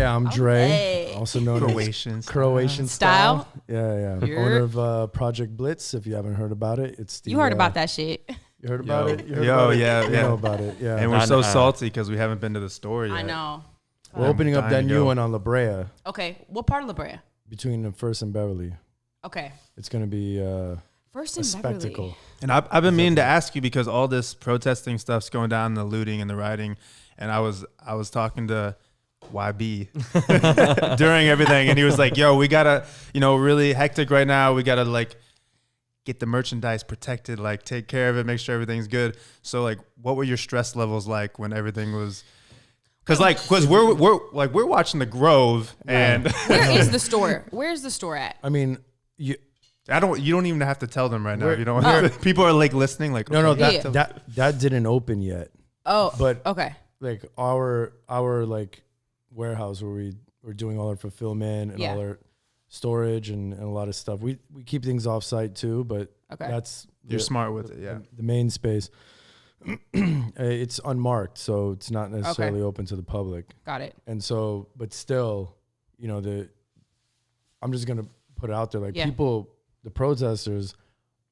Yeah, I'm Dre, also known Croatian as Croatian Style. Yeah. You're- Owner of Project Blitz. If you haven't heard about it, it's the, You heard about that shit. You heard about it? You heard Yo, about it? yeah, You yeah. know about it, yeah. And we're so salty because we haven't been to the store yet. I know. We're opening up that new one on La Brea Okay, what part of La Brea? between the First and Beverly. Okay. It's going to be First a and spectacle. Beverly. And I've been meaning to ask you because all this protesting stuff's going down, the looting and the rioting, and I was talking to YB during everything, and he was like, "Yo, we gotta, really hectic right now. We gotta like get the merchandise protected, like take care of it, make sure everything's good." So like, what were your stress levels like when everything was? Because we're watching the Grove, and Where is the store? Where's the store at? I mean, you you don't even have to tell them right now. We're- You don't. People are like listening, like no, okay, that didn't open yet. Oh, But okay. like our like warehouse where we're doing all our fulfillment and all our storage and a lot of stuff. We keep things off site too, but that's you're smart with it, yeah. The main space. It's unmarked, so it's not necessarily open to the public. Got it. And so, but still, I'm just gonna put it out there, like people, the protesters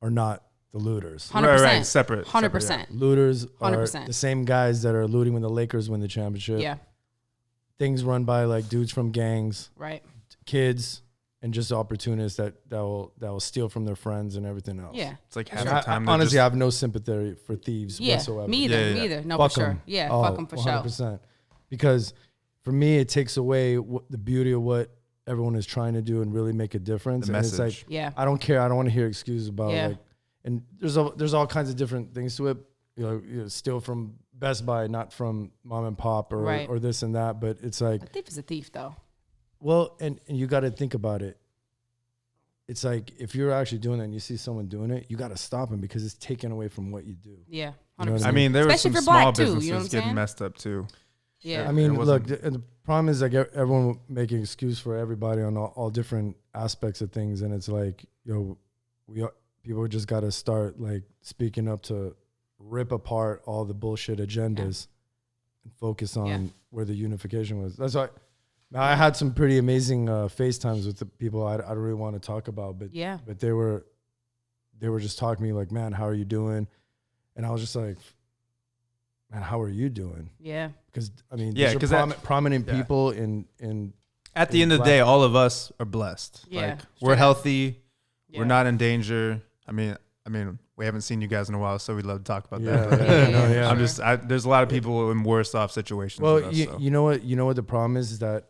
are not the looters. 100%. Right, separate. 100%. Looters are 100%. the same guys that are looting when the Lakers win the championship. Yeah. Things run by like dudes from gangs, Right. kids, and just opportunists that will steal from their friends and everything else. Yeah. It's like half the time. Honestly, I have no sympathy for thieves whatsoever. Me either. Me either. No, Fuck for sure. 'em. Yeah, Oh, fuck them for 100%. sure. Because for me, it takes away the beauty of what everyone is trying to do and really make a difference. The and message. it's like, Yeah. I don't care. I don't want to hear excuses about Yeah. like, and there's all kinds of different things to it. Steal from Best Buy, not from mom and pop or this and that. But it's like, A thief is a thief, though. well, and you got to think about it. It's like if you're actually doing that and you see someone doing it, you got to stop them because it's taken away from what you do. Yeah. You know what 100%. I I mean, there were Especially some if you're small black, too, you know businesses what I'm getting saying? messed up too. Yeah. I mean, It look, wasn't- the problem is like everyone making excuse for everybody on all different aspects of things, and it's like, people just got to start like speaking up to rip apart all the bullshit agendas and focus on where the unification was. That's why I had some pretty amazing FaceTimes with the people I don't really want to talk about, but but they were just talking to me like, man, how are you doing? And I was just like, man, how are you doing? Yeah. Because I mean, Yeah, these are prominent people in at the end of the day, all of us are blessed. Yeah, Like we're healthy, Yeah. we're not in danger. I mean, we haven't seen you guys in a while, so we'd love to talk about that. Yeah. I'm just, there's a lot of people in worse off situations. Well, than us, so. you know what the problem is that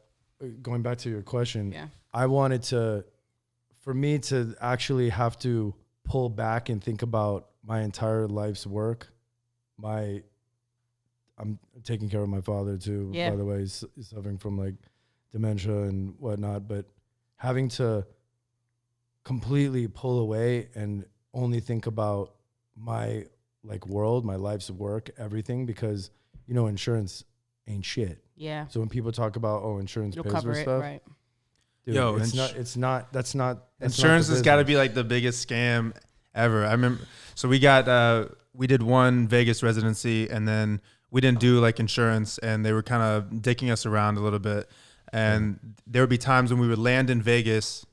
going back to your question, I wanted for me to actually have to pull back and think about my entire life's work. I'm taking care of my father too. Yeah. By the way, he's suffering from like dementia and whatnot, but having to completely pull away and only think about my like world, my life's work, everything, because insurance ain't shit. Yeah. So when people talk about insurance You'll pays cover for it, stuff, right? dude, Yo, that's not Insurance the has got to business. be like the biggest scam ever. I remember, so we did one Vegas residency, and then we didn't do like insurance, and they were kind of dicking us around a little bit. And there would be times when we would land in Vegas.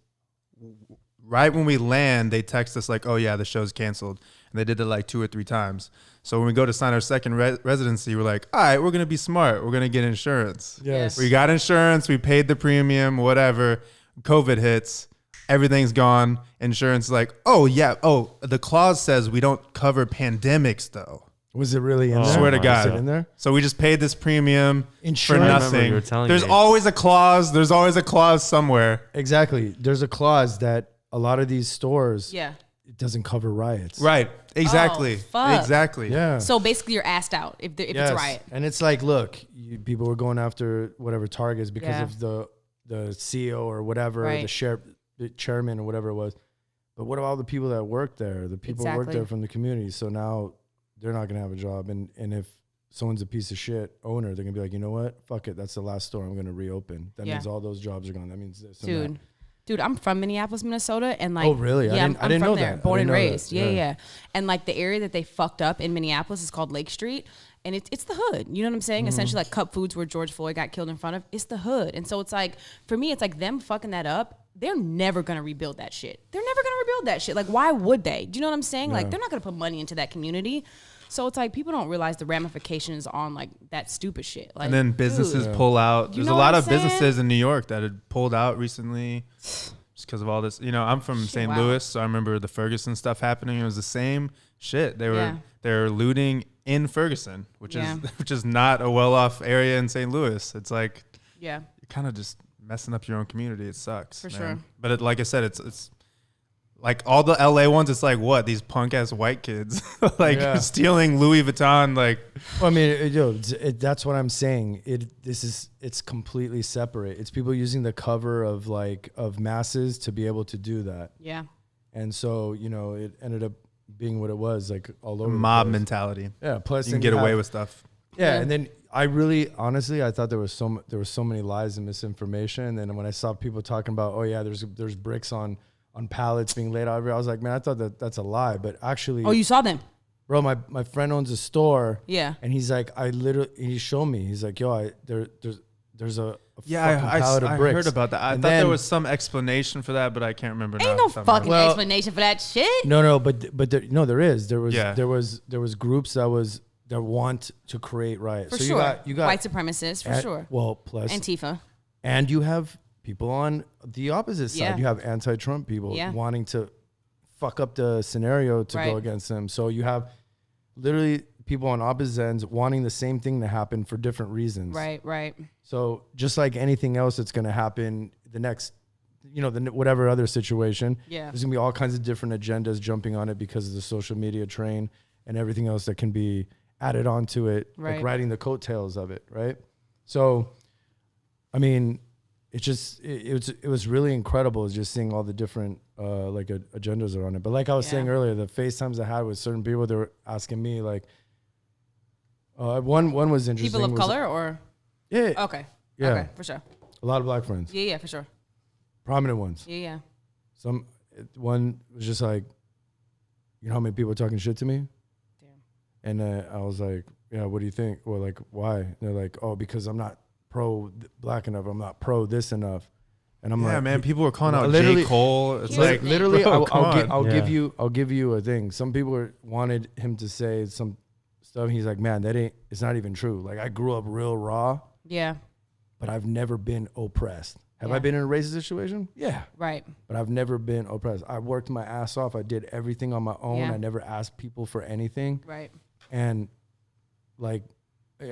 Right when we land, they text us like, "Oh yeah, the show's canceled," and they did it like 2 or 3 times. So when we go to sign our second residency, we're like, "All right, we're gonna be smart. We're gonna get insurance." Yes. We got insurance. We paid the premium. Whatever. COVID hits. Everything's gone. Insurance is like, "Oh yeah. Oh, the clause says we don't cover pandemics though." Was it really in there? Swear to God. Was it in there? So we just paid this premium Insurance. for I remember nothing. you were telling There's me. always a clause. There's always a clause somewhere. Exactly. There's a clause that a lot of these stores, Yeah. it doesn't cover riots. Right. Exactly. fuck. Exactly. Yeah. So basically, you're asked out if it's a riot. And it's like, look, people were going after whatever targets because of the CEO or whatever, Right. the chairman or whatever it was. But what about all the people that work there? The people who work Exactly. there from the community. So now they're not going to have a job. And if someone's a piece of shit owner, they're going to be like, you know what? Fuck it. That's the last store I'm going to reopen. That means all those jobs are gone. That means this and Dude. that. Dude, I'm from Minneapolis, Minnesota, and like, Oh, really? Yeah, I didn't from know there, that. born I and didn't know that. raised. Yeah. And like the area that they fucked up in Minneapolis is called Lake Street, and it's the hood. You know what I'm saying? Essentially, like Cup Foods, where George Floyd got killed in front of, it's the hood. And so it's like, for me, it's like them fucking that up. They're never gonna rebuild that shit. They're never gonna rebuild that shit. Like, why would they? Do you know what I'm saying? Like, they're not gonna put money into that community. So it's like people don't realize the ramifications on like that stupid shit. Like, And then businesses dude, pull out. There's know a what lot I'm of saying? businesses in New York that had pulled out recently just because of all this. You know, I'm from St. wow. Louis, so I remember the Ferguson stuff happening. It was the same shit. They Yeah. were looting in Ferguson, which Yeah. is not a well-off area in St. Louis. It's like Yeah. you're kind of just messing up your own community. It sucks. For man. sure. But like I said, it's like all the LA ones. It's like what these punk ass white kids like Yeah. stealing Louis Vuitton. Like Well, I mean, that's what I'm saying. It's completely separate. It's people using the cover of masses to be able to do that. Yeah. And so, it ended up being what it was, like all over mob the place. mentality. Yeah. Plus, You can then get away have- with stuff. Yeah, Yeah. and then honestly, I thought there was so many lies and misinformation. And then when I saw people talking about, oh yeah, there's bricks on pallets being laid out everywhere, I was like, man, I thought that's a lie. But actually, Oh, you saw them? bro, my friend owns a store. Yeah. And he's like, he showed me. He's like, yo, there's a Yeah, fucking pallet of I bricks. heard about that. I And thought there then- was some explanation for that, but I can't remember now. Ain't no off the top of my fucking head. Well- explanation for that shit. No, but there is. There was Yeah. there was groups that want to create riots. For so sure. you got White supremacists, for sure. Well, plus Antifa. and you have people on the opposite side. Yeah. You have anti-Trump people Yeah. wanting to fuck up the scenario to Right. go against them. So you have literally people on opposite ends wanting the same thing to happen for different reasons. Right. So just like anything else that's going to happen the next, whatever other situation, Yeah. there's going to be all kinds of different agendas jumping on it because of the social media train and everything else that can be added onto it, like Right. riding the coattails of it, right? So, I mean, it was really incredible just seeing all the different agendas are on it. But like I was saying Yeah. earlier, the FaceTimes I had with certain people, they were asking me like, one was interesting. People of was- color or? Yeah. Okay. Yeah. Okay, for sure. A lot of black friends, Yeah, for sure. prominent ones. Yeah. One was just like, you know how many people are talking shit to me? Damn. And I was like, yeah, what do you think? Well, like, why? And they're like, oh, because I'm not pro black enough. I'm not pro this enough. And I'm Yeah, like, man, people were calling Well, out literally- J. Cole. It's Here's like the thing. literally, bro, I'll come give on. I'll give you a thing. Some people wanted him to say some stuff. He's like, man, it's not even true. Like I grew up real raw, Yeah. but I've never been oppressed. Have I Yeah. been in a racist situation? Yeah. Right. But I've never been oppressed. I worked my ass off. I did everything on my own. Yeah. I never asked people for anything. Right. And like,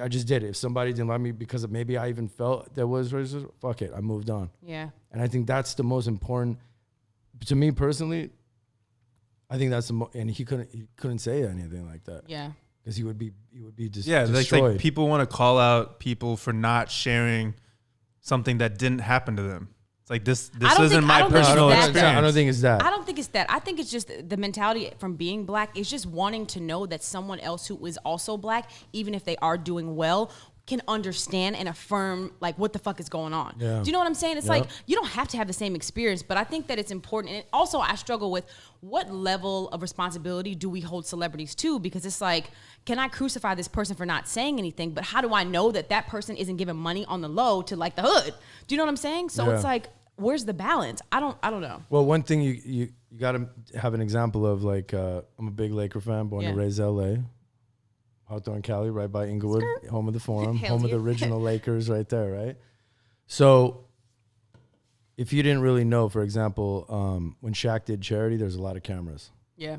I just did it. If somebody didn't like me because of maybe I even felt there was racism, fuck it. I moved on. Yeah. And I think that's the most important to me personally. I think that's and he couldn't say anything like that Yeah. because he would be just Yeah, destroyed. like people want to call out people for not sharing something that didn't happen to them. It's like this I don't isn't think- I my don't think personal that's- experience. I don't think it's that. I don't think it's that. I think it's just the mentality from being black is just wanting to know that someone else who is also black, even if they are doing well, can understand and affirm like what the fuck is going on. Yeah. Do you know what I'm saying? It's Yeah. like you don't have to have the same experience, but I think that it's important. And also I struggle with what level of responsibility do we hold celebrities to? Because it's like, can I crucify this person for not saying anything? But how do I know that that person isn't giving money on the low to like the hood? Do you know what I'm saying? So Yeah. it's like, where's the balance? I don't know. Well, one thing you got to have an example of, like, I'm a big Laker fan, born and Yeah. raised LA. Hawthorne, Cali, right by Inglewood, home of the Forum, Hell home of yeah. the original Lakers right there, right? So if you didn't really know, for example, when Shaq did charity, there's a lot of cameras. Yeah.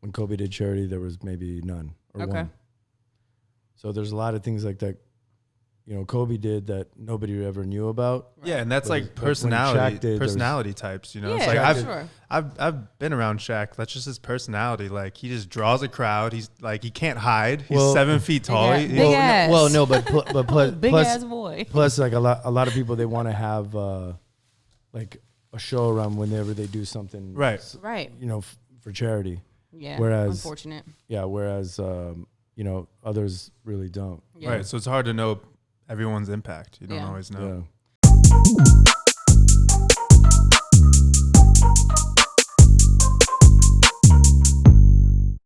When Kobe did charity, there was maybe none or Okay. one. So there's a lot of things like that, Kobe did that nobody ever knew about. Yeah, and that's But like when Shaq personality did, there was- personality types, you know. It's Yeah, like Shaq I've, did. sure. I've been around Shaq. That's just his personality. Like he just draws a crowd. He's like he can't hide. He's Well- 7 feet tall. Big He- ass. he- Yes. Well, no, but plus, Big plus, ass boy. plus, like a lot of people, they want to have like a show around whenever they do something, Right. Right. for charity. Yeah. Whereas- Unfortunate. Yeah, whereas others really don't. Yeah. Right. So it's hard to know everyone's impact. You don't Yeah. always know. Yeah.